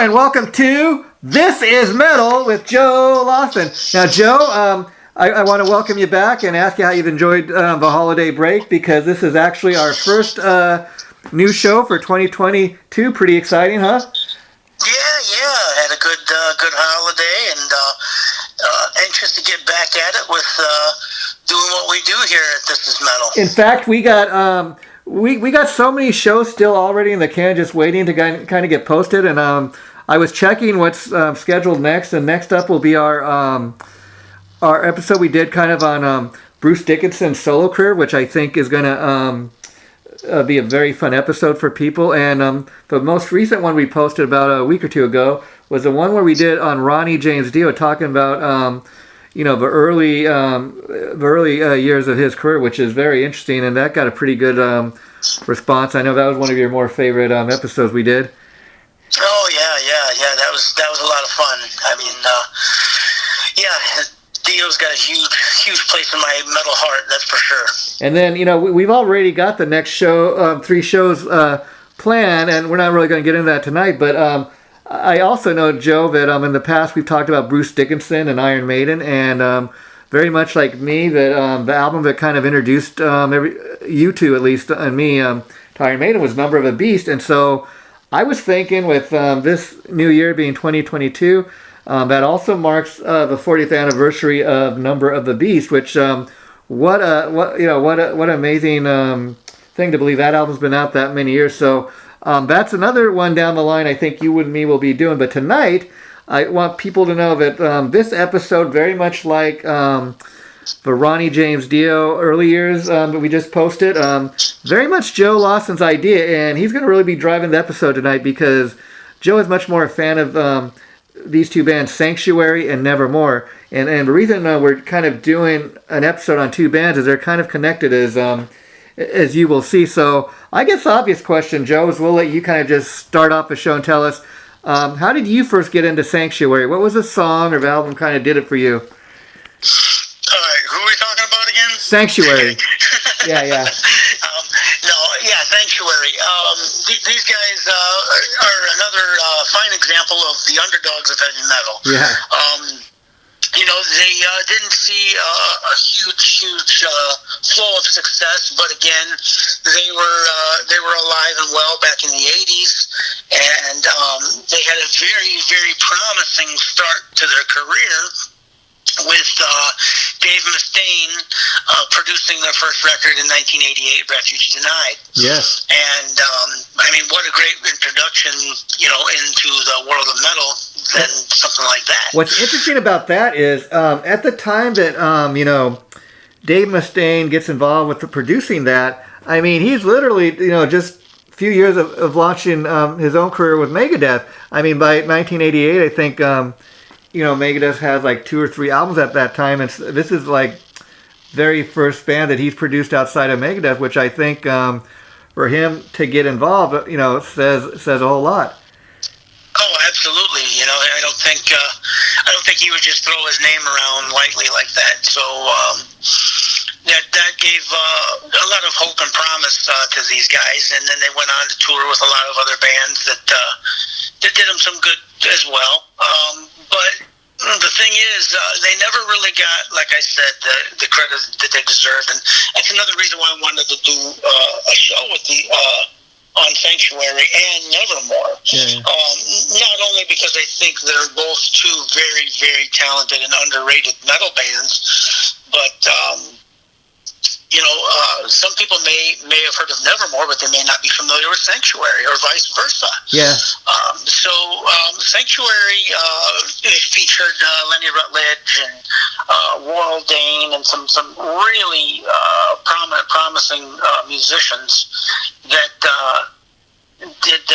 and welcome to This Is Metal with Joe Lawson. Now, Joe, I want to welcome you back and ask you how you've enjoyed the holiday break, because this is actually our first new show for 2022. Pretty exciting, huh? Yeah. Had a good holiday, and anxious to get back at it with doing what we do here at This Is Metal. In fact, we got we got so many shows still already in the can, just waiting to kind of get posted. And I was checking what's scheduled next, and next up will be our episode we did kind of on Bruce Dickinson's solo career, which I think is going to be a very fun episode for people. And the most recent one we posted about a week or two ago was the one where we did on Ronnie James Dio, talking about the early years of his career, which is very interesting, and that got a pretty good response. I know that was one of your more favorite episodes we did. Oh yeah. That was a lot of fun. I mean, Dio's got a huge place in my metal heart, that's for sure. And then we've already got the next show, 3 shows planned, and we're not really going to get into that tonight. But I also know, Joe, that in the past we've talked about Bruce Dickinson and Iron Maiden, and very much like me, that the album that kind of introduced you two, at least, and me, to Iron Maiden was Number of the Beast. And so I was thinking, with this new year being 2022, that also marks the 40th anniversary of Number of the Beast, which what an amazing thing to believe that album's been out that many years. So that's another one down the line I think you and me will be doing. But tonight, I want people to know that this episode, very much like the Ronnie James Dio early years that we just posted, very much Joe Lawson's idea, and he's going to really be driving the episode tonight, because Joe is much more a fan of these two bands, Sanctuary and Nevermore. And the reason we're kind of doing an episode on 2 bands is they're kind of connected, as you will see. So I guess the obvious question, Joe, is we'll let you kind of just start off the show and tell us, how did you first get into Sanctuary? What was the song or the album kind of did it for you? All right, who are we talking about again? Sanctuary. Yeah. Sanctuary. These guys are another fine example of the underdogs of heavy metal. Yeah. They didn't see a huge flow of success, but again, they were alive and well back in the 80s, and they had a very, very promising start to their career, with Dave Mustaine producing their first record in 1988, Refuge Denied. Yes. And, what a great introduction, into the world of metal than something like that. What's interesting about that is, at the time that, Dave Mustaine gets involved with producing that, he's literally, just a few years of launching his own career with Megadeth. By 1988, I think, Megadeth has like 2 or 3 albums at that time, and this is like very first band that he's produced outside of Megadeth, which I think for him to get involved, says a whole lot. Oh, absolutely. I don't think he would just throw his name around lightly like that. So that gave a lot of hope and promise to these guys, and then they went on to tour with a lot of other bands that did them some good as well. But the thing is, they never really got, like I said, the credit that they deserved, and that's another reason why I wanted to do a show with on Sanctuary and Nevermore. Yeah. Not only because I think they're both 2 very, very talented and underrated metal bands, but some people may have heard of Nevermore, but they may not be familiar with Sanctuary, or vice versa. Yeah. Sanctuary featured Lenny Rutledge and Warren Dane and some really promising musicians that did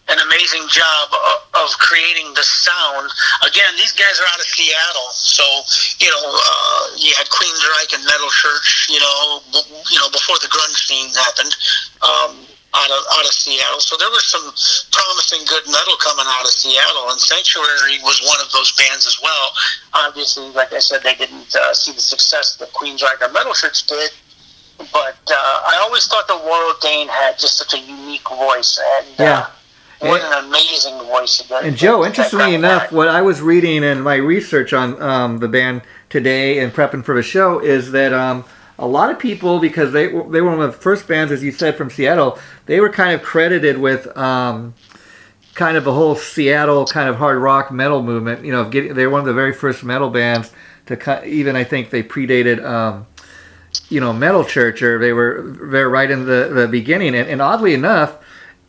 an amazing job of creating the sound. Again, these guys are out of Seattle, so you had Queensryche and Metal Church, before the grunge scene happened, out of Seattle. So there was some promising good metal coming out of Seattle, and Sanctuary was one of those bands as well. Obviously, like I said, they didn't see the success that Queensryche or Metal Church did. But I always thought that Warren Dane had just such a unique voice, and What an amazing voice. And Joe, interestingly enough, what I was reading in my research on the band today and prepping for the show is that a lot of people, because they were one of the first bands, as you said, from Seattle, they were kind of credited with kind of the whole Seattle kind of hard rock metal movement. You know, they were one of the very first metal bands to even, I think they predated Metal Church, or they were right in the beginning. And oddly enough,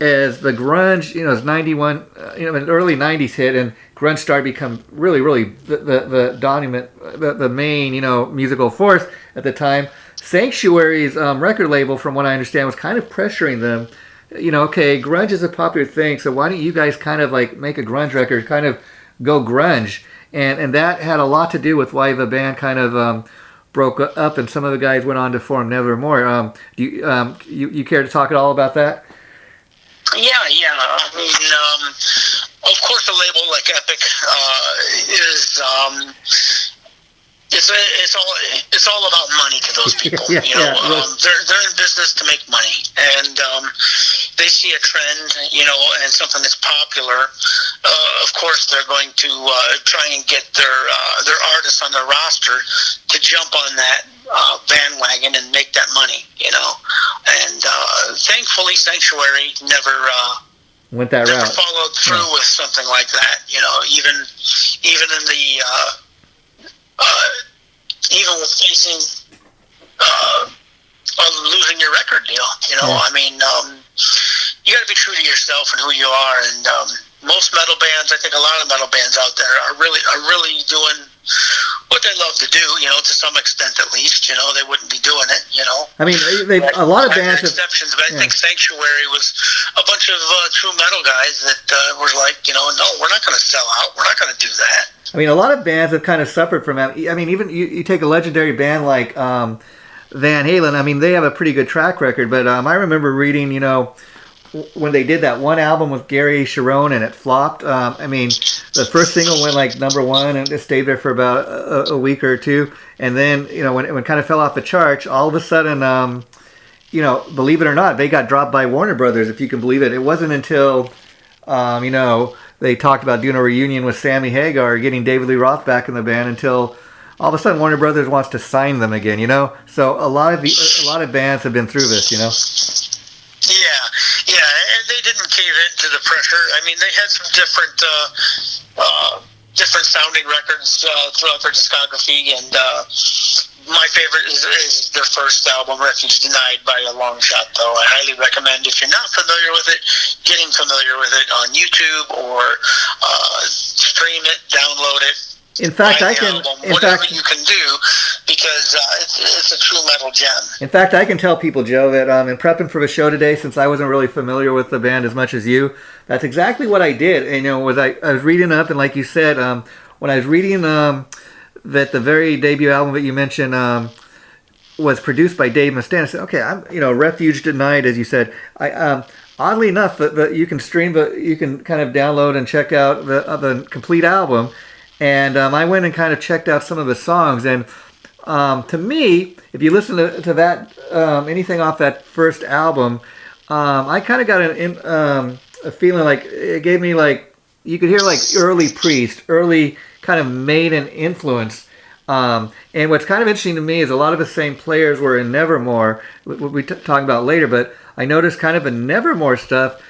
as the grunge, as 91, in the early 90s hit, and grunge started to become really the dominant, the main, musical force at the time, Sanctuary's record label, from what I understand, was kind of pressuring them. Okay, grunge is a popular thing, so why don't you guys kind of like make a grunge record, kind of go grunge? And that had a lot to do with why the band kind of broke up, and some of the guys went on to form Nevermore. Do you care to talk at all about that? Yeah. I mean, of course, a label like Epic is it's all about money to those people. They're in business to make money, and they see a trend, and something that's popular. Of course, they're going to try and get their artists on their roster to jump on that bandwagon and make that money. And thankfully, Sanctuary never went that route. Never followed through with something like that. Even in the even with facing losing your record deal, I mean, you got to be true to yourself and who you are. And most metal bands, I think a lot of metal bands out there are really doing what they love to do, to some extent at least. They wouldn't be doing it, I mean, a lot of bands have exceptions, but I think Sanctuary was a bunch of true metal guys that were like, no, we're not going to sell out. We're not going to do that. I mean, a lot of bands have kind of suffered from that. I mean, even you take a legendary band like Van Halen. I mean, they have a pretty good track record, but I remember reading, when they did that one album with Gary Cherone and it flopped. I mean, the first single went like number one and it stayed there for about a week or two. And then, when it kind of fell off the charts, all of a sudden, believe it or not, they got dropped by Warner Brothers, if you can believe it. It wasn't until, they talked about doing a reunion with Sammy Hagar, getting David Lee Roth back in the band, until all of a sudden Warner Brothers wants to sign them again, So a lot of bands have been through this, Yeah, and they didn't cave into the pressure. I mean, they had some different sounding records throughout their discography, and my favorite is their first album, Refuge Denied, by a long shot, though. I highly recommend, if you're not familiar with it, getting familiar with it on YouTube, or stream it, download it. In fact, whatever you can do, because it's a true metal gem. In fact, I can tell people, Joe, that in prepping for the show today, since I wasn't really familiar with the band as much as you, that's exactly what I did. And, I was reading up, and like you said, when I was reading that the very debut album that you mentioned was produced by Dave Mustaine, I said, okay, Refuge Denied, as you said. Oddly enough, you can stream, you can kind of download and check out the complete album. And I went and kind of checked out some of the songs, and to me, if you listen to that, anything off that first album, I kind of got a feeling like it gave me like, you could hear like early Priest, early kind of Maiden influence. And what's kind of interesting to me is a lot of the same players were in Nevermore, what we talk about later, but I noticed kind of in Nevermore stuff,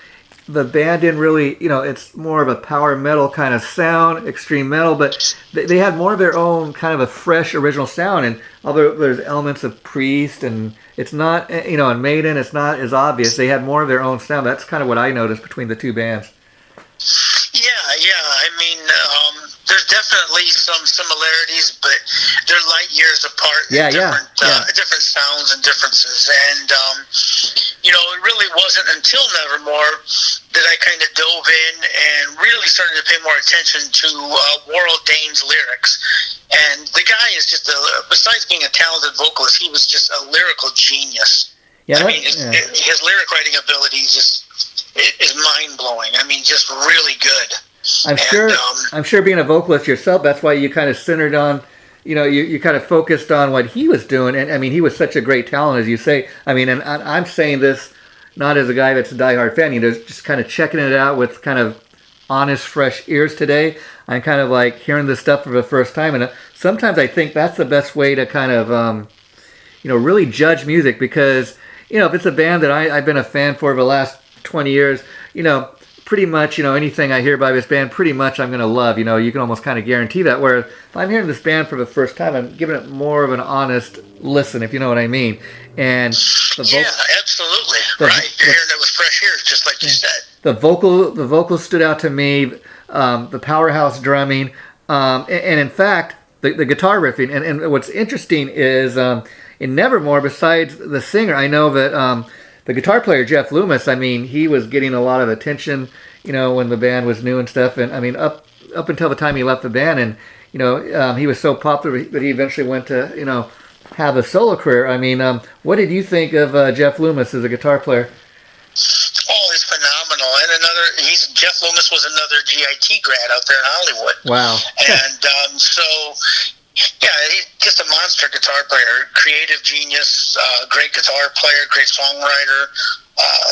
the band didn't really, it's more of a power metal kind of sound, extreme metal, but they had more of their own kind of a fresh original sound. And although there's elements of Priest, and it's not, in Maiden, it's not as obvious. They had more of their own sound. That's kind of what I noticed between the two bands. Yeah. I mean, there's definitely some similarities, but they're light years apart. Different sounds and differences. And, it really wasn't until Nevermore that I kind of dove in and really started to pay more attention to Warrell Dane's lyrics. And the guy is just, besides being a talented vocalist, he was just a lyrical genius. Yeah, his lyric writing ability is mind-blowing. I mean, just really good. I'm sure being a vocalist yourself, that's why you kind of centered on, you kind of focused on what he was doing. And I mean, he was such a great talent, as you say. I mean, and I'm saying this, not as a guy that's a diehard fan, just kind of checking it out with kind of honest, fresh ears today. I'm kind of like hearing this stuff for the first time, and sometimes I think that's the best way to kind of, really judge music, because, if it's a band that I've been a fan for the last 20 years, pretty much, anything I hear by this band, pretty much I'm going to love. You can almost kind of guarantee that. Whereas if I'm hearing this band for the first time, I'm giving it more of an honest listen, if you know what I mean. And absolutely. Right. You're hearing it with fresh ears, just like you said. The vocals stood out to me, the powerhouse drumming, and in fact, the guitar riffing. And what's interesting is in Nevermore, besides the singer, I know that the guitar player, Jeff Loomis, he was getting a lot of attention, when the band was new and stuff. And up until the time he left the band, and he was so popular that he eventually went to have a solo career. What did you think of Jeff Loomis as a guitar player? Oh, he's phenomenal. And Jeff Loomis was another GIT grad out there in Hollywood. Wow. And he's just a monster guitar player, creative genius, great guitar player, great songwriter.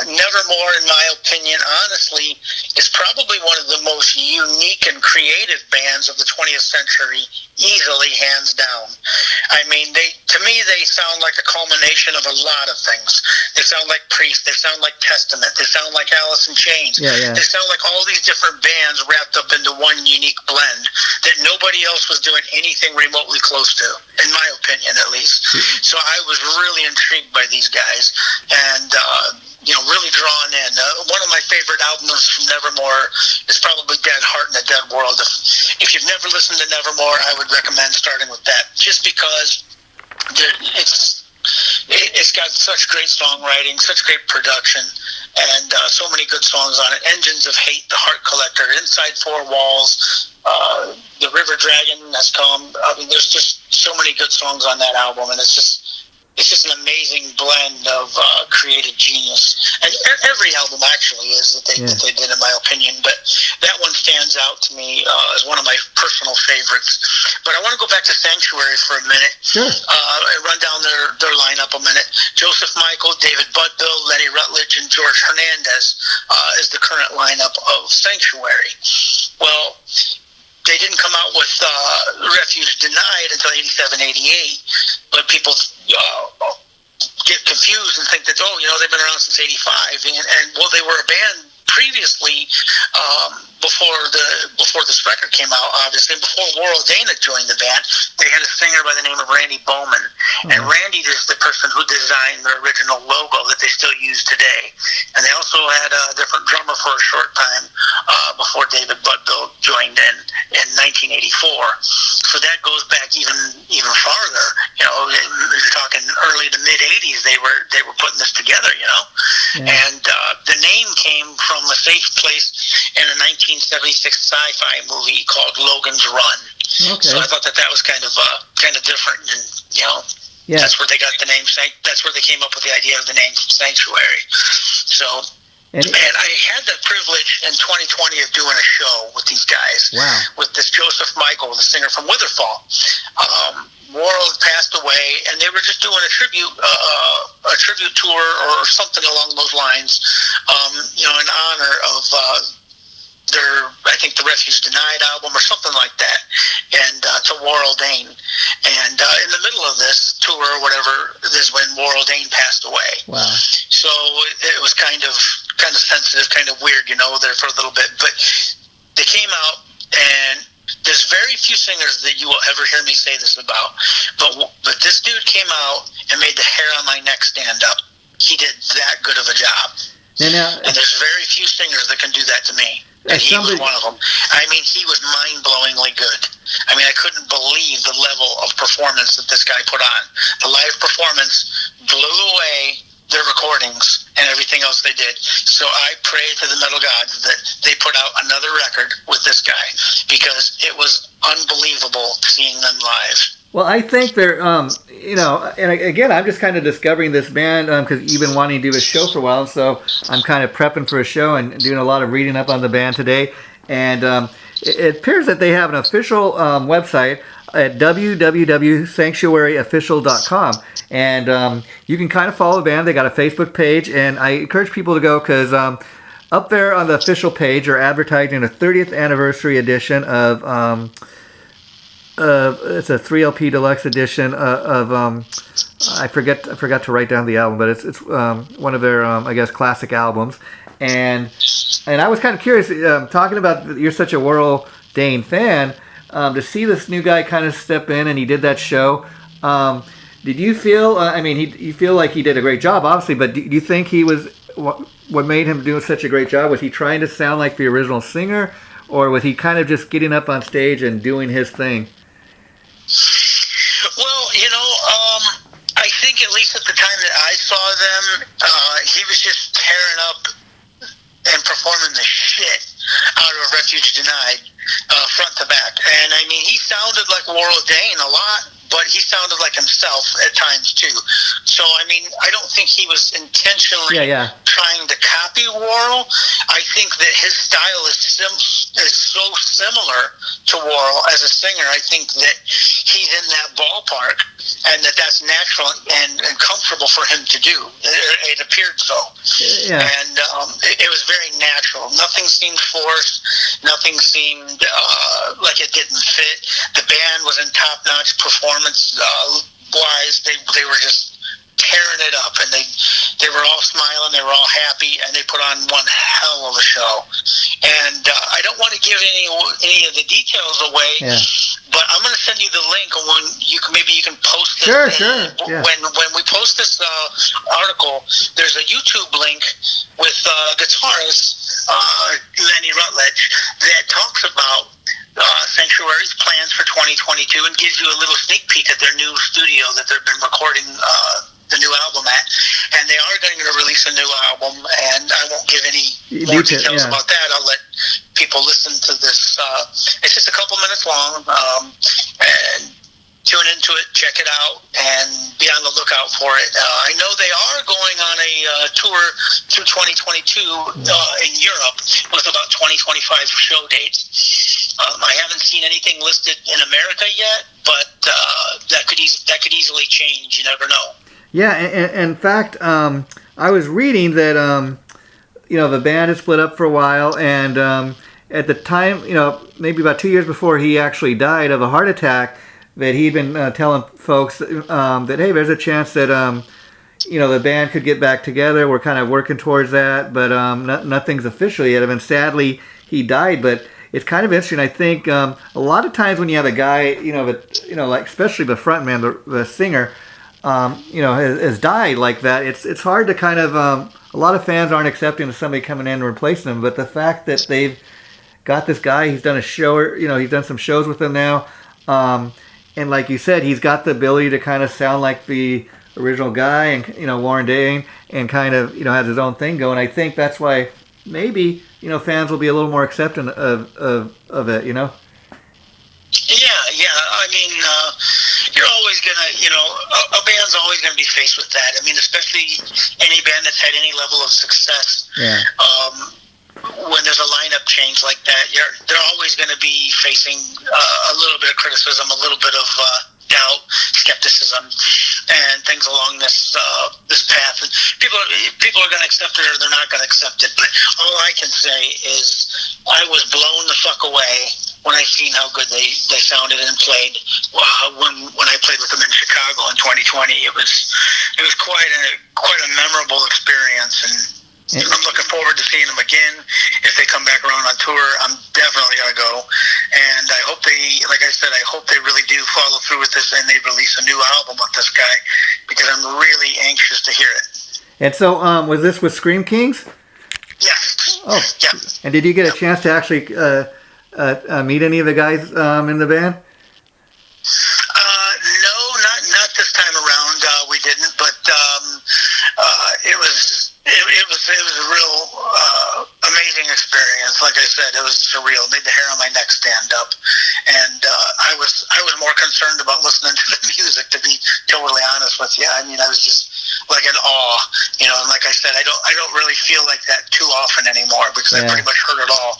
Nevermore, in my opinion, honestly, is probably one of the most unique and creative bands of the 20th century, easily, hands down. To me, they sound like a culmination of a lot of things. They sound like Priest. They sound like Testament. They sound like Alice in Chains. Yeah. They sound like all these different bands wrapped up into one unique blend that nobody else was doing anything remotely close to, in my opinion, at least. So I was really intrigued by these guys, and really drawn in. One of my favorite albums from Nevermore is probably Dead Heart in a Dead World. If you've never listened to Nevermore, I would recommend starting with that, just because it's got such great songwriting, such great production, and so many good songs on it. Engines of Hate, The Heart Collector, Inside Four Walls, The River Dragon Has Come. There's just so many good songs on that album, and it's just an amazing blend of creative genius. And every album actually is that they did, in my opinion. But that one stands out to me as one of my personal favorites. But I want to go back to Sanctuary for a minute. Sure. And run down their lineup a minute. Joseph Michael, David Budbill, Lenny Rutledge, and George Hernandez is the current lineup of Sanctuary. Well, they didn't come out with Refuge Denied until 87, 88, but people get confused and think that, they've been around since 85, and they were a band previously, before this record came out, obviously, before Warrell Dane had joined the band. They had a singer by the name of Randy Bowman, and Randy is the person who designed their original logo that they still use today. And they also had a different drummer for a short time before David Budbill joined in 1984. So that goes back even farther. You're talking early to mid 80s. They were putting this together. And the name came from a safe place in a 1976 sci-fi movie called Logan's Run. Okay. So I thought that was kind of different, and that's where they got the name. That's where they came up with the idea of the name Sanctuary. So. And I had the privilege in 2020 of doing a show with these guys. Wow. With this Joseph Michael, the singer from Witherfall. Morrill passed away, and they were just doing a tribute tour or something along those lines, in honor of I think the Refuge Denied album or something like that, and to Warrell Dane. And in the middle of this tour or whatever is when Warrell Dane passed away. Wow. So it was kind of sensitive, kind of weird, there for a little bit. But they came out, and there's very few singers that you will ever hear me say this about. But this dude came out and made the hair on my neck stand up. He did that good of a job. And there's very few singers that can do that to me. And he was one of them. He was mind-blowingly good. I couldn't believe the level of performance that this guy put on. The live performance blew away their recordings and everything else they did. So I pray to the metal gods that they put out another record with this guy, because it was unbelievable seeing them live. Well, I think they're, and again, I'm just kind of discovering this band because you've been wanting to do a show for a while, so I'm kind of prepping for a show and doing a lot of reading up on the band today. And it appears that they have an official website. at www.sanctuaryofficial.com. And you can kind of follow the band. They got a Facebook page, and I encourage people to go because up there on the official page are advertising a 30th anniversary edition of it's a 3 LP deluxe edition of I forgot to write down the album, but it's one of their I guess classic albums. And I was kind of curious, talking about you're such a Warrell Dane fan, to see this new guy kind of step in, and he did that show. Did you feel? You feel like he did a great job, obviously, but do you think he was what made him do such a great job? Was he trying to sound like the original singer, or was he kind of just getting up on stage and doing his thing? Well, I think at least at the time that I saw them, he was just tearing up and performing the shit out of Refuge Denied, front to back. And he sounded like Warrell Dane a lot, but he sounded like himself at times too. So I don't think he was intentionally trying to copy Warrell. I think that his style is so similar to Warrell as a singer. I think that he's in that ballpark, and that's natural and comfortable for him to do. It appeared so. Yeah. And it was very natural. Nothing seemed forced. Nothing seemed like it didn't fit. The band was in top-notch performance wise. They were just tearing it up, and they were all smiling, they were all happy, and they put on one hell of a show. And I don't want to give any of the details away, but I'm going to send you the link on maybe you can post it. Sure. Yeah. When we post this article, there's a YouTube link with guitarist Lenny Rutledge that talks about Sanctuary's plans for 2022 and gives you a little sneak peek at their new studio that they've been recording the new album at. And they are going to release a new album, and I won't give any more details about that. I'll let people listen to this. It's just a couple minutes long, and tune into it, check it out, and be on the lookout for it. I know they are going on a tour through 2022 in Europe with about 20-25 show dates. I haven't seen anything listed in America yet, but that could easily change. You never know. Yeah, and in fact, I was reading that the band had split up for a while, and at the time, maybe about 2 years before he actually died of a heart attack, that he'd been telling folks that, hey, there's a chance that the band could get back together. We're kind of working towards that, but nothing's official yet. Sadly, he died. But it's kind of interesting. I think a lot of times when you have a guy, like especially the frontman, the singer, has died like that, it's hard to kind of. A lot of fans aren't accepting of somebody coming in and replacing him. But the fact that they've got this guy, he's done a show, he's done some shows with him now. And like you said, he's got the ability to kind of sound like the original guy, and Warren Dane, and kind of has his own thing going. I think that's why maybe fans will be a little more accepting of it. Yeah. You're always gonna, a band's always gonna be faced with that. Especially any band that's had any level of success. Yeah. When there's a lineup change like that, they're always going to be facing a little bit of criticism, a little bit of doubt, skepticism, and things along this path. And people are going to accept it or they're not going to accept it. But all I can say is I was blown the fuck away when I seen how good they sounded and played. When I played with them in Chicago in 2020, it was quite a memorable experience. And I'm looking forward to seeing them again. If they come back around on tour, I'm definitely going to go. And I hope I hope they really do follow through with this and they release a new album with this guy, because I'm really anxious to hear it. And so, was this with Scream Kings? Yes. Oh. Yeah. And did you get a chance to actually meet any of the guys in the band? No, not this time around. We didn't, but it was a real amazing experience. Like I said, it was surreal. It made the hair on my neck stand up, and I was more concerned about listening to the music, to be totally honest with you. I was just like in awe, And like I said, I don't really feel like that too often anymore, because I pretty much heard it all.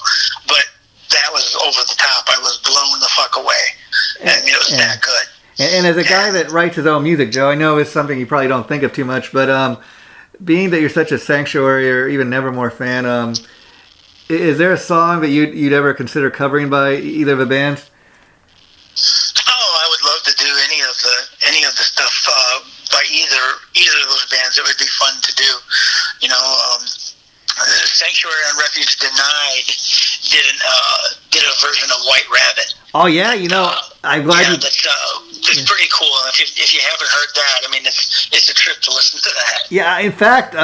But that was over the top. I was blown the fuck away. I mean, it was that good. And as a guy that writes his own music, Joe, I know it's something you probably don't think of too much, but being that you're such a Sanctuary or even Nevermore fan, is there a song that you'd ever consider covering by either of the bands? Oh, I would love to do any of the stuff by either of those bands. It would be fun to do. You know, Sanctuary and Refuge Denied did a version of White Rabbit. Oh yeah, you know, I'm glad you. It's pretty cool. If you haven't heard that, I mean, it's a trip to listen to that. Yeah, in fact,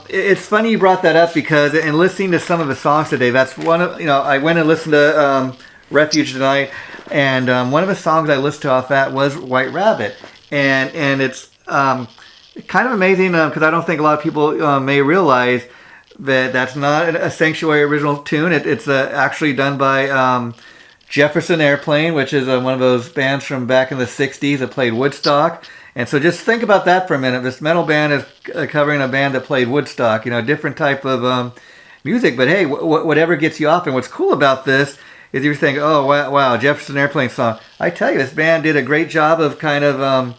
it's funny you brought that up because in listening to some of the songs today, that's one of I went and listened to Refuge Tonight, and one of the songs I listened to off that was White Rabbit, and it's kind of amazing because I don't think a lot of people may realize that that's not a Sanctuary original tune. It's actually done by Jefferson Airplane, which is one of those bands from back in the 60s that played Woodstock. And so just think about that for a minute. This metal band is covering a band that played Woodstock, different type of music. But hey, whatever gets you off. And what's cool about this is you think, oh, wow, Jefferson Airplane song. I tell you, this band did a great job of kind of,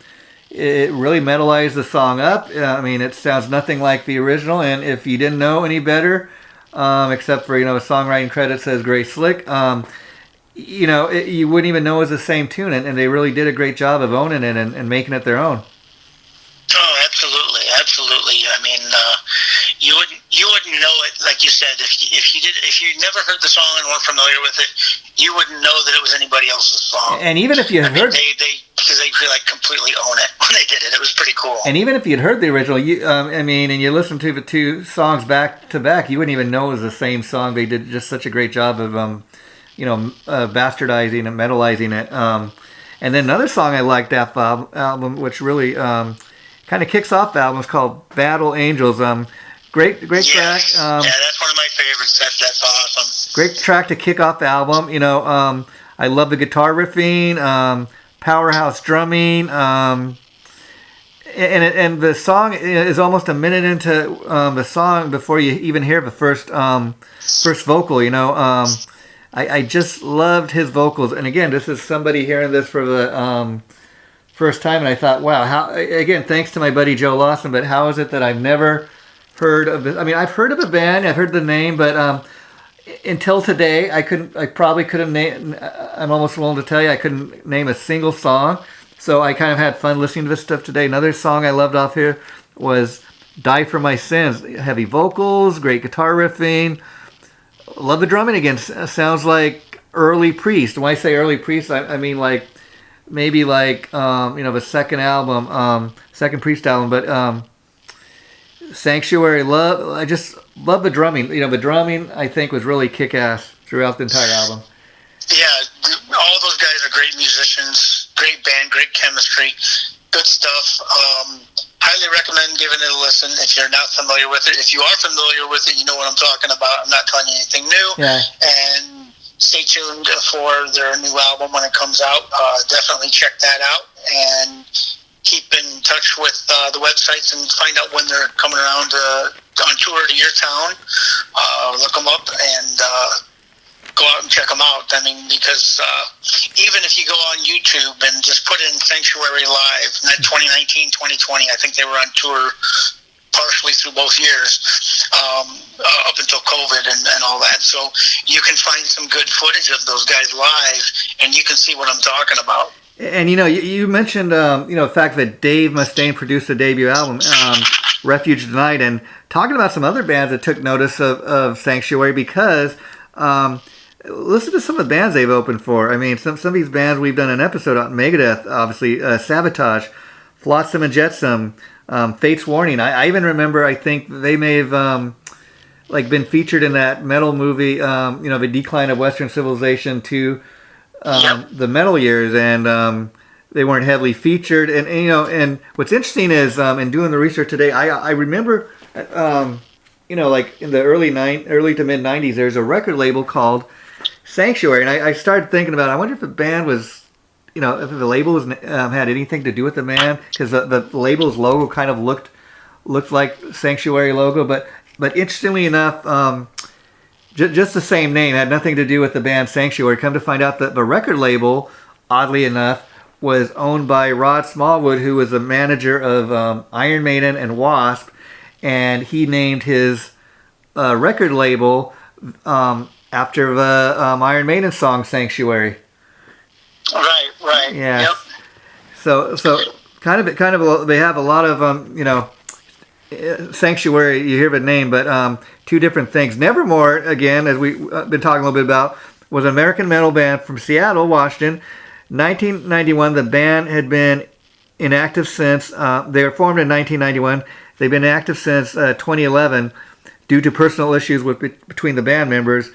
it really metalized the song up. I mean, it sounds nothing like the original. And if you didn't know any better, except for, songwriting credit says Grace Slick, you wouldn't even know it was the same tune, and they really did a great job of owning it and making it their own. Oh, absolutely. I mean, you wouldn't know it, like you said, if you never heard the song and weren't familiar with it, you wouldn't know that it was anybody else's song. And even if you had heard, because they like completely own it when they did it. It was pretty cool. And even if you'd heard the original, and you listened to the two songs back to back, you wouldn't even know it was the same song. They did just such a great job of bastardizing and metalizing it. And then another song I liked that album, which really kind of kicks off the album, is called Battle Angels. Great track. Yeah, that's one of my favorites. That's awesome. Great track to kick off the album. I love the guitar riffing, powerhouse drumming, and the song is almost a minute into the song before you even hear the first vocal. I just loved his vocals, and again, this is somebody hearing this for the first time, and I thought, wow, how? Again, thanks to my buddy Joe Lawson, but how is it that I've never heard of this? I mean, I've heard of the band, I've heard the name, but until today, I probably couldn't name. I'm almost willing to tell you, I couldn't name a single song. So I kind of had fun listening to this stuff today. Another song I loved off here was "Die for My Sins." Heavy vocals, great guitar riffing. Love the drumming again. Sounds like early Priest. When I say early Priest, I mean like maybe like the second album, second Priest album. But Sanctuary, I just love the drumming. The drumming I think was really kick-ass throughout the entire album. Yeah, all those guys are great musicians, great band, great chemistry, good stuff. Highly recommend giving it a listen if you're not familiar with it. If you are familiar with it, you know what I'm talking about. I'm not telling you anything new. Yeah. And stay tuned for their new album when it comes out. Definitely check that out and keep in touch with the websites and find out when they're coming around on tour to your town. Look them up and go out and check them out. I mean, because even if you go on YouTube and just put in Sanctuary Live, that 2019, 2020, I think they were on tour partially through both years, up until COVID and all that. So you can find some good footage of those guys live, and you can see what I'm talking about. And you mentioned the fact that Dave Mustaine produced the debut album, Refuge Tonight, and talking about some other bands that took notice of Sanctuary because listen to some of the bands they've opened for. I mean, some of these bands we've done an episode on. Megadeth, obviously, Sabotage, Flotsam and Jetsam, Fate's Warning. I even remember, I think they may have been featured in that metal movie, The Decline of Western Civilization 2, the metal years, and they weren't heavily featured. And what's interesting is in doing the research today, I remember, like in the early to mid 90s, there's a record label called Sanctuary, and I started thinking about, I wonder if the band was, if the label was, had anything to do with the band, because the label's logo kind of looked like Sanctuary logo, but interestingly enough, just the same name, had nothing to do with the band Sanctuary. Come to find out that the record label, oddly enough, was owned by Rod Smallwood, who was the manager of Iron Maiden and Wasp, and he named his record label after the Iron Maiden song Sanctuary. Right. Yeah. Yep. So kind of they have a lot of Sanctuary. You hear the name, but two different things. Nevermore, again, as we've been talking a little bit about, was an American metal band from Seattle, Washington. 1991, the band had been inactive since, they were formed in 1991. They've been active since 2011 due to personal issues between the band members.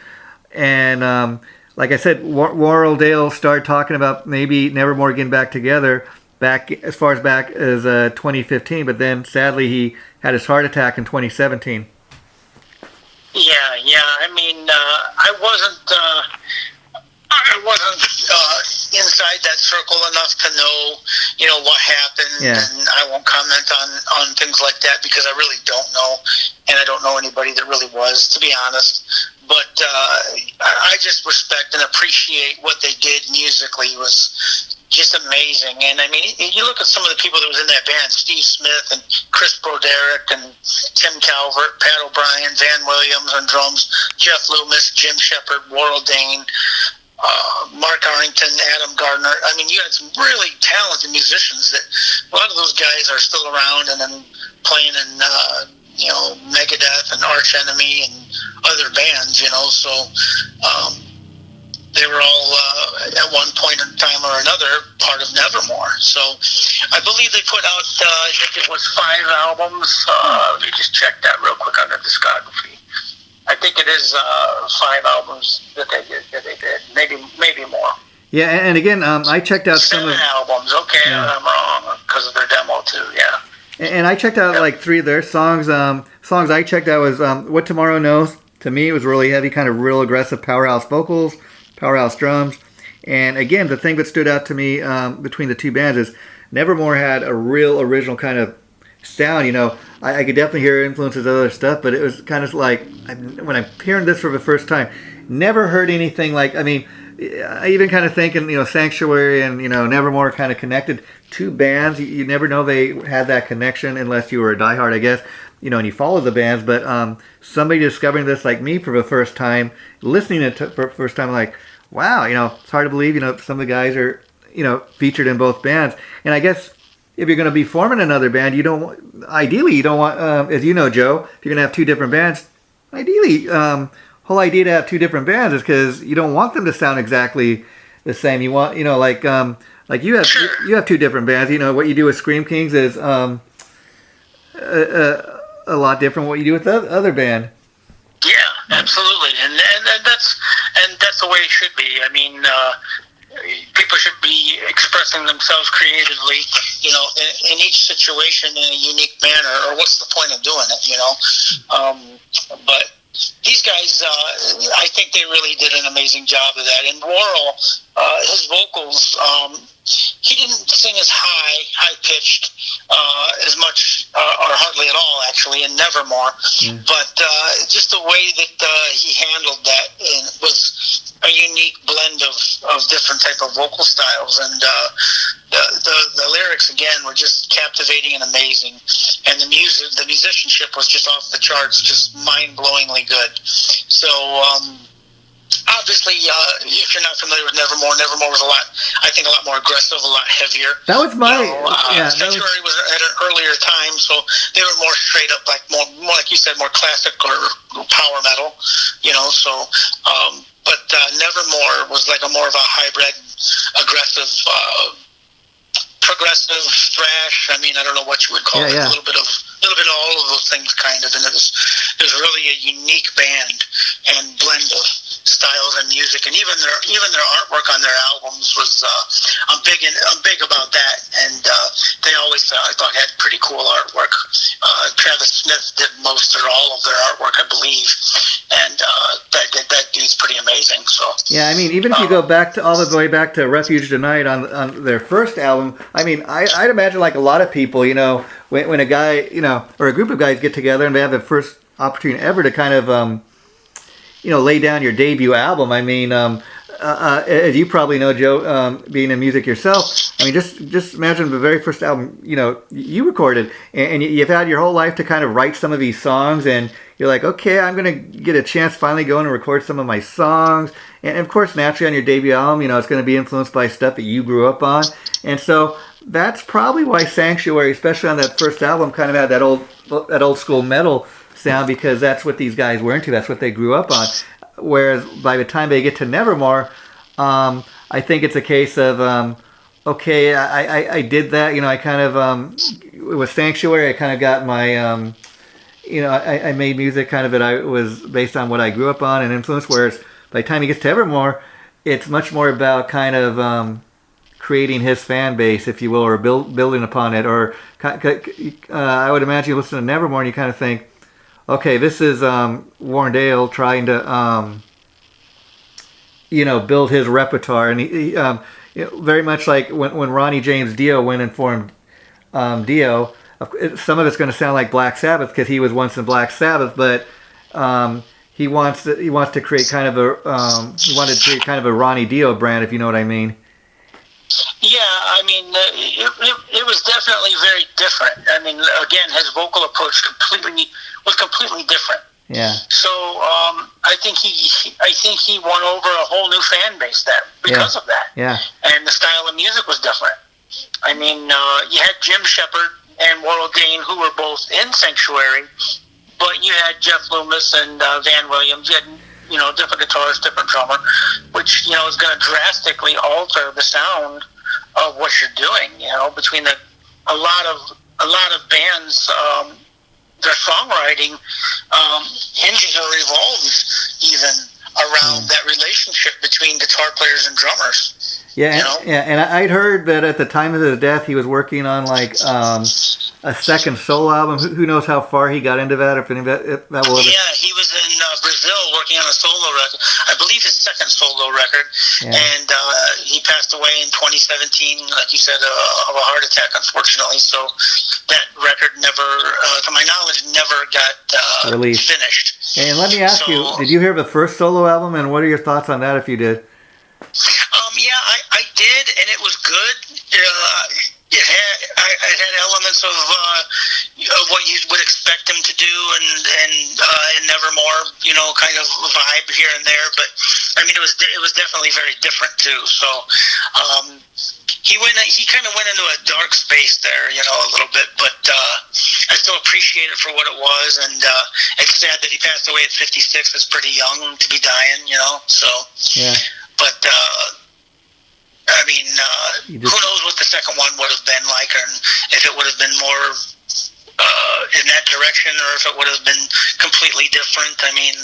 And like I said, Warrell Dale started talking about maybe Nevermore getting back together as far back as 2015, but then sadly he had his heart attack in 2017. Yeah. I mean, I wasn't inside that circle enough to know, what happened, and I won't comment on things like that because I really don't know, and I don't know anybody that really was, to be honest. But I just respect and appreciate what they did musically. It was just amazing. And I mean, you look at some of the people that was in that band: Steve Smith and Chris Broderick and Tim Calvert, Pat O'Brien, Van Williams on drums, Jeff Loomis, Jim Shepard, Warrell Dane, Mark Arrington, Adam Gardner. I mean, you had some really talented musicians that a lot of those guys are still around and then playing in Megadeth and Arch Enemy and other bands, so they were all at one point in time or another part of Nevermore. So I believe they put out I think it was 5 albums. Let me just check that real quick on their discography. I think it is 5 albums that they did. Maybe more. Yeah, and again, I checked out 7 albums. Okay, yeah. I'm wrong because of their demo too. Yeah. And I checked out like 3 of their songs. Songs I checked out was "What Tomorrow Knows." To me, it was really heavy, kind of real aggressive powerhouse vocals, powerhouse drums. And again, the thing that stood out to me between the two bands is Nevermore had a real original kind of sound. I could definitely hear influences of other stuff, but it was kind of like when I'm hearing this for the first time, never heard anything like. I mean, I even kind of thinking, Sanctuary and Nevermore kind of connected. Two bands, you never know they had that connection unless you were a diehard, I guess. And you follow the bands, but somebody discovering this like me for the first time, listening to it for the first time, like, wow, it's hard to believe, some of the guys are, featured in both bands. And I guess if you're going to be forming another band, ideally you don't want, as you know, Joe, if you're going to have 2 different bands, ideally, whole idea to have 2 different bands is because you don't want them to sound exactly the same. You want, like you have 2 different bands. What you do with Scream Kings is a lot different what you do with the other band. Yeah, absolutely, and that's the way it should be. I mean, people should be expressing themselves creatively, in each situation in a unique manner. Or what's the point of doing it? But these guys, I think they really did an amazing job of that. And Warrell, his vocals, he didn't sing as high-pitched as much, or hardly at all, actually, in Nevermore. But just the way that he handled that was a unique blend of different type of vocal styles. And the lyrics, again, were just captivating and amazing. And the musicianship was just off the charts, just mind-blowingly good. So, obviously, if you're not familiar with Nevermore was a lot more aggressive, a lot heavier. That was my Sanctuary was at an earlier time, so they were more straight up, like more like you said, more classic or power metal. But Nevermore was like more of a hybrid, aggressive, progressive thrash. I mean, I don't know what you would call it. A little bit of all of those things, kind of. And there's really a unique band and blend of styles and music, and even their artwork on their albums was. I'm big about that, and they always I thought had pretty cool artwork. Travis Smith did most or all of their artwork, I believe, and that dude's pretty amazing. So yeah, I mean, even if you go back to all the way back to Refuge Tonight on their first album, I mean, I'd imagine like a lot of people, when a guy, or a group of guys get together and they have the first opportunity ever to kind of lay down your debut album. I mean, as you probably know, Joe, being in music yourself, I mean, just imagine the very first album, you recorded, and you've had your whole life to kind of write some of these songs, and you're like, okay, I'm going to get a chance to finally go in and record some of my songs. And of course, naturally on your debut album, it's going to be influenced by stuff that you grew up on. And so that's probably why Sanctuary, especially on that first album, kind of had that old school metal sound, because that's what these guys were into. That's what they grew up on. Whereas by the time they get to Nevermore, I think it's a case of, okay, I did that. I kind of, with Sanctuary, I kind of got my, I made music kind of that I was based on what I grew up on and influenced. Whereas by the time he gets to Evermore, it's much more about kind of creating his fan base, if you will, or building upon it. Or I would imagine you listen to Nevermore and you kind of think, okay, this is Warren Dale trying to, build his repertoire. And he very much like when Ronnie James Dio went and formed Dio, some of it's going to sound like Black Sabbath because he was once in Black Sabbath, but he wants to create kind of he wanted to create kind of a Ronnie Dio brand, if you know what I mean. Yeah, I mean, it was definitely very different. I mean, again, his vocal approach was completely different. Yeah. So I think he won over a whole new fan base there because of that. Yeah. And the style of music was different. I mean, you had Jim Shepard and Warrell Dane, who were both in Sanctuary, but you had Jeff Loomis and Van Williams. You had different guitarists, different drummer, which is going to drastically alter the sound of what you're doing. Between a lot of bands, their songwriting hinges or revolves even around that relationship between guitar players and drummers. Yeah, and I'd heard that at the time of his death, he was working on like a second solo album. Who knows how far he got into that? If that will. Yeah, he was in Brazil working on a solo record. I believe his second solo record, and he passed away in 2017, like you said, of a heart attack, unfortunately. So that record never, to my knowledge, never got released, finished. And let me ask you: did you hear the first solo album, and what are your thoughts on that? If you did. Yeah, I did, and it was good. It had elements of what you would expect him to do, and Nevermore, kind of vibe here and there. But I mean, it was definitely very different too. So he kind of went into a dark space there, a little bit. But I still appreciate it for what it was, and it's sad that he passed away at 56. It's pretty young to be dying, So yeah. But I mean, who knows what the second one would have been like, and if it would have been more in that direction, or if it would have been completely different. I mean,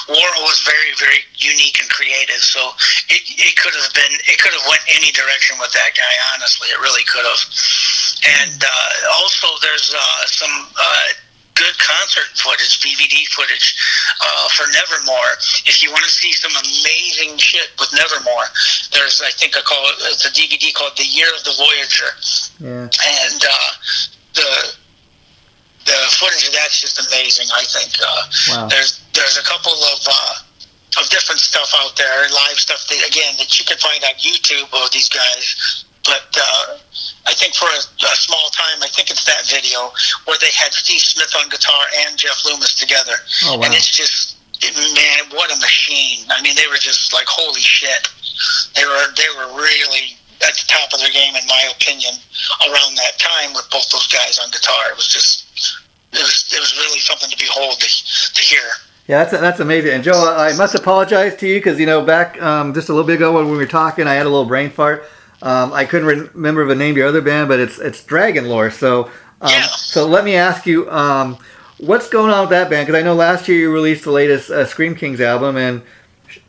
Warrell was very, very unique and creative, so it could have went any direction with that guy. Honestly, it really could have. And also, there's some good concert footage, DVD footage for Nevermore. If you want to see some amazing shit with Nevermore, there's, I think it's a DVD called The Year of the Voyager. Yeah. And the footage of that's just amazing, I think. Wow. There's a couple of different stuff out there, live stuff that you can find on YouTube of these guys. But I think for a small time, I think it's that video where they had Steve Smith on guitar and Jeff Loomis together. Oh, wow. And it's just, man, what a machine. I mean, they were just like, holy shit. They were really at the top of their game, in my opinion, around that time with both those guys on guitar. It was really something to behold, to hear. Yeah, that's amazing. And Joe, I must apologize to you because, back just a little bit ago when we were talking, I had a little brain fart. I couldn't remember the name of your other band, but it's Dragon Lore. So, so let me ask you, what's going on with that band? Because I know last year you released the latest Scream Kings album, and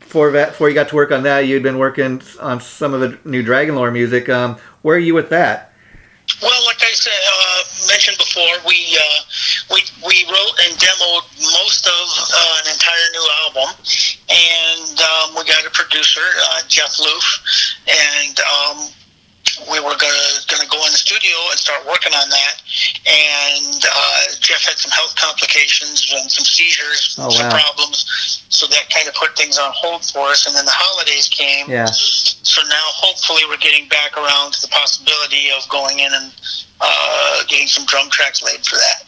before you got to work on that, you'd been working on some of the new Dragon Lore music. Where are you with that? Well, like I said, mentioned before, we wrote and demoed most of an entire new album, and we got a producer, Jeff Loof, and we were gonna go in the studio and start working on that. And Jeff had some health complications and some seizures, some problems. So that kind of put things on hold for us. And then the holidays came. Yeah. So now hopefully we're getting back around to the possibility of going in and getting some drum tracks laid for that.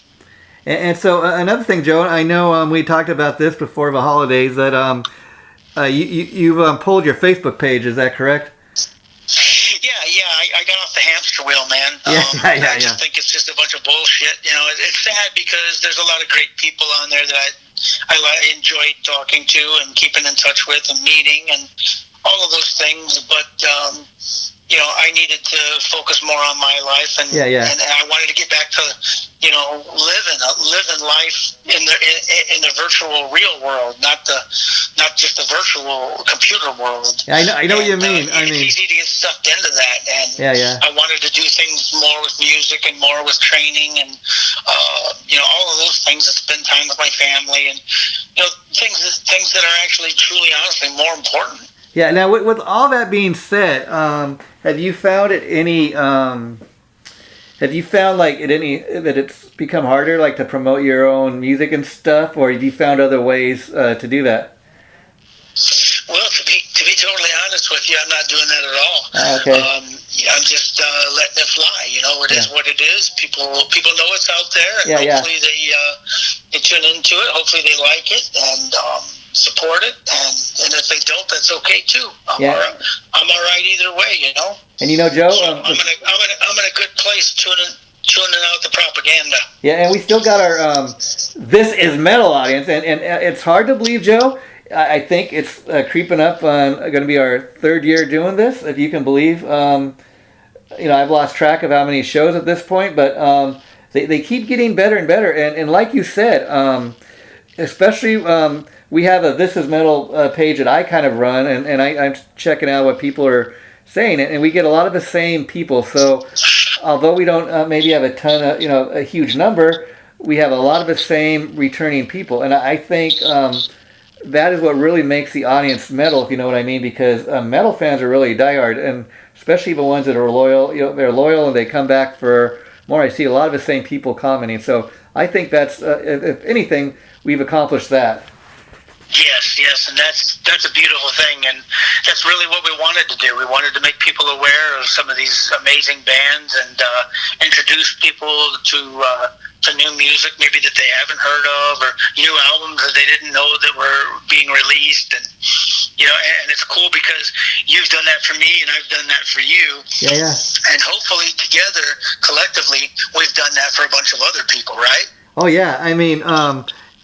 And so another thing, Joe, I know we talked about this before the holidays, that you've pulled your Facebook page. Is that correct? Yeah, I got off the hamster wheel, man. I just think it's just a bunch of bullshit. You know, it's sad because there's a lot of great people on there that I enjoyed talking to and keeping in touch with and meeting and all of those things. But you know, I needed to focus more on my life, and and I wanted to get back to, you know, living life in the virtual real world, not just the virtual computer world. Yeah, I know what you mean. It's easy to get sucked into that, and I wanted to do things more with music and more with training, and you know, all of those things, and spend time with my family, and you know, things that are actually truly, honestly, more important. Yeah. Now, with all that being said, have you found it any? Have you found like that it's become harder, like to promote your own music and stuff, or have you found other ways to do that? Well, to be totally honest with you, I'm not doing that at all. Okay. I'm just letting it fly. You know, it is what it is. People know it's out there, and hopefully they tune into it. Hopefully they like it and support it. And if they don't, that's okay too. I'm all right either way. You know. And you know, Joe, so I'm in a good place tuning out the propaganda. Yeah, and we still got our This Is Metal audience, and it's hard to believe, Joe. I think it's creeping up on going to be our third year doing this, if you can believe. You know, I've lost track of how many shows at this point, but they keep getting better and better. And like you said, especially we have a This Is Metal page that I kind of run, and I'm checking out what people are saying, and we get a lot of the same people. So although we don't maybe have a ton of, you know, a huge number, we have a lot of the same returning people. And I think that is what really makes the audience metal, if you know what I mean, because metal fans are really diehard, and especially the ones that are loyal. You know, they're loyal and they come back for more. I see a lot of the same people commenting. So I think that's, if anything, we've accomplished that. Yes, and that's a beautiful thing, and that's really what we wanted to do. We wanted to make people aware of some of these amazing bands and introduce people to new music maybe that they haven't heard of, or new albums that they didn't know that were being released. And you know, and it's cool because you've done that for me and I've done that for you. Yeah. And hopefully together, collectively, we've done that for a bunch of other people, right? Oh yeah, I mean,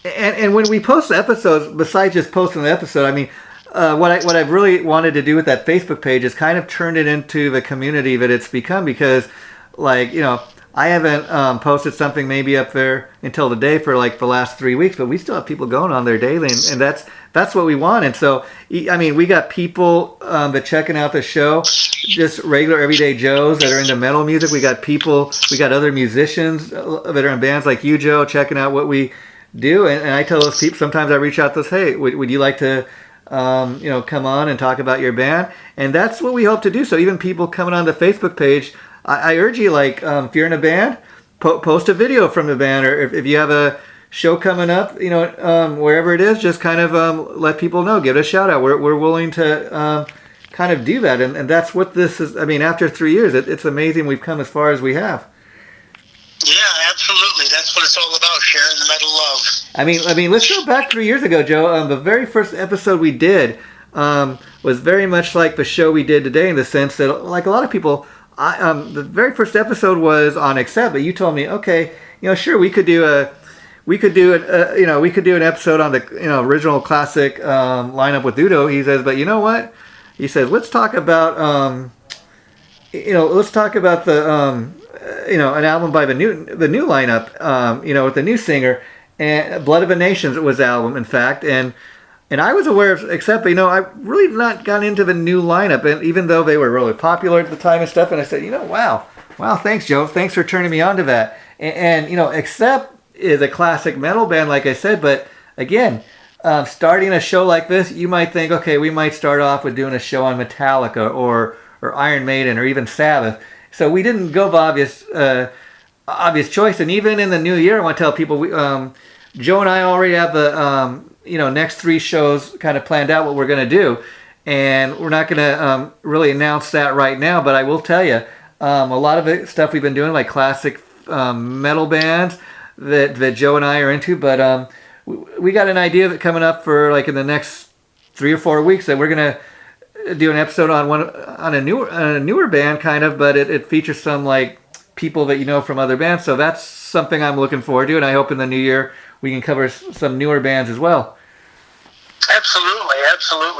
and when we post episodes, besides just posting the episode, I mean, what I've really wanted to do with that Facebook page is kind of turn it into the community that it's become, because, like, you know, I haven't posted something maybe up there until today for like the last 3 weeks, but we still have people going on there daily, and that's what we want. And so, I mean, we got people that checking out the show, just regular everyday Joes that are into metal music. We got people, we got other musicians that are in bands like you, Joe, checking out what we do. And I tell those people, sometimes I reach out to us, hey, would you like to you know, come on and talk about your band? And that's what we hope to do. So even people coming on the Facebook page, I urge you, like, if you're in a band, post a video from the band, or if you have a show coming up, you know, wherever it is, just kind of let people know, give it a shout out. We're willing to kind of do that, and that's what this is. I mean, after 3 years, it's amazing we've come as far as we have. Yeah, absolutely. That's what it's all about, sharing the metal love. I mean, let's go back 3 years ago, Joe. The very first episode we did was very much like the show we did today, in the sense that, like a lot of people, the very first episode was on Accept, but you told me, okay, you know, sure, we could do an episode on the, you know, original classic lineup with Udo. He says, but you know what? He says, let's talk about the you know, an album by the new lineup, you know, with the new singer, and Blood of the Nations was the album, in fact, and I was aware of Accept, but, you know, I really not gotten into the new lineup, and even though they were really popular at the time and stuff, and I said, you know, wow, thanks, Joe, thanks for turning me on to that, and you know, Accept is a classic metal band, like I said, but again, starting a show like this, you might think, okay, we might start off with doing a show on Metallica or Iron Maiden or even Sabbath. So we didn't go obvious choice. And even in the new year, I want to tell people, Joe and I already have the next 3 shows kind of planned out what we're going to do. And we're not going to really announce that right now, but I will tell you, a lot of the stuff we've been doing, like classic metal bands that Joe and I are into, but we got an idea that coming up for like in the next 3 or 4 weeks that we're going to do an episode on a newer band kind of, but it features some like people that you know from other bands. So that's something I'm looking forward to, and I hope in the new year we can cover some newer bands as well. Absolutely.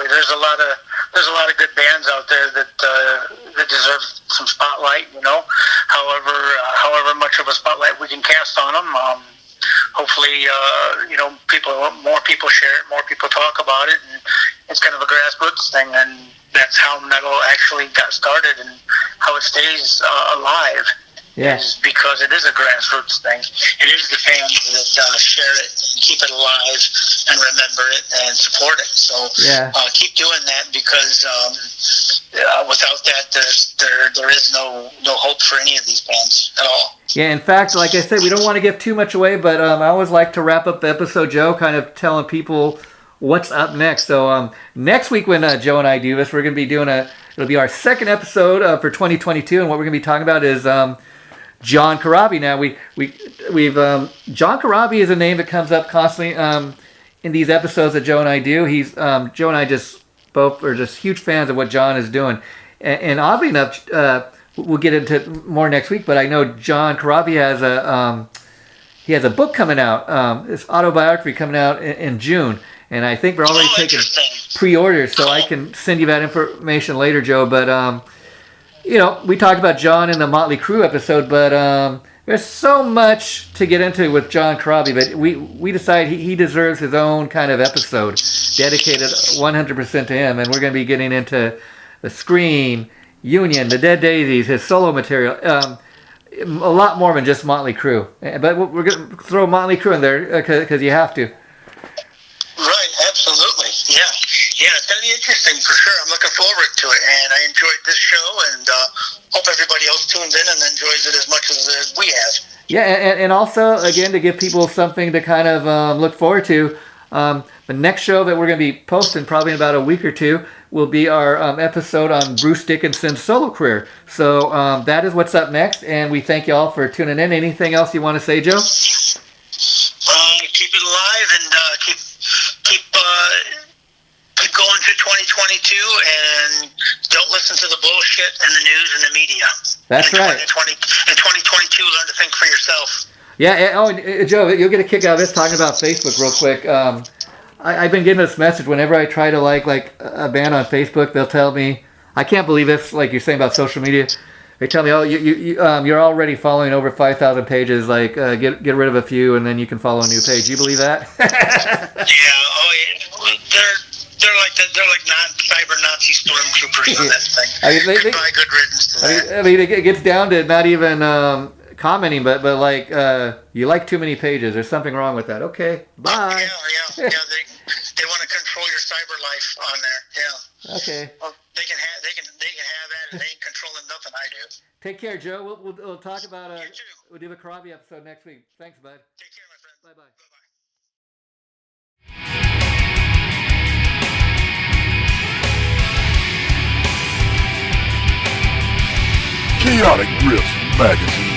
There's a lot of good bands out there that deserve some spotlight. However much of a spotlight we can cast on them. Hopefully, more people share it, more people talk about it, and it's kind of a grassroots thing. And that's how metal actually got started and how it stays alive. Yeah. Is because it is a grassroots thing. It is the fans that share it, keep it alive, and remember it and support it. So keep doing that, because without that, there is no hope for any of these bands at all. Yeah, in fact, like I said, we don't want to give too much away, but I always like to wrap up the episode, Joe, kind of telling people what's up next. So next week when Joe and I do this, we're going to be doing it'll be our second episode for 2022, and what we're going to be talking about is John Corabi. Now we've John Corabi is a name that comes up constantly in these episodes that Joe and I do. He's Joe and I just both are just huge fans of what John is doing, and oddly enough, we'll get into more next week. But I know John Corabi has a book coming out, his autobiography coming out in June, and I think we're already taking pre-orders, so I can send you that information later, Joe. But we talked about John in the Motley Crue episode, but there's so much to get into with John Corabi, but we decided he deserves his own kind of episode dedicated 100% to him, and we're going to be getting into the Scream, Union, the Dead Daisies, his solo material, a lot more than just Motley Crue. But we're going to throw Motley Crue in there because you have to. Right, absolutely. Yeah, it's going to be interesting for sure. I'm looking forward to it, and I enjoyed this show, and hope everybody else tunes in and enjoys it as much as we have. Yeah, and also, again, to give people something to kind of look forward to, the next show that we're going to be posting probably in about a week or two will be our episode on Bruce Dickinson's solo career. So that is what's up next, and we thank you all for tuning in. Anything else you want to say, Joe? Keep it alive and keep going through 2022, and don't listen to the bullshit and the news and the media. That's right. In 2022, learn to think for yourself. Yeah. Joe, you'll get a kick out of this talking about Facebook real quick. I've been getting this message whenever I try to like a band on Facebook. They'll tell me, I can't believe this, like you're saying about social media. They tell me, you're already following over 5,000 pages. Like, get rid of a few, and then you can follow a new page. You believe that? They're like cyber Nazi stormtroopers on that thing. I mean, Goodbye, good riddance to that. I mean, it gets down to not even commenting, but like you like too many pages. There's something wrong with that. Okay, bye. Yeah. They want to control your cyber life on there. Yeah. Okay. Well, they can have that, and they ain't controlling nothing I do. Take care, Joe. We'll talk about You too. we'll do a Corabi episode next week. Thanks, bud. Take care, my friend. Bye. Bye-bye. Chaotic Riffs Magazine.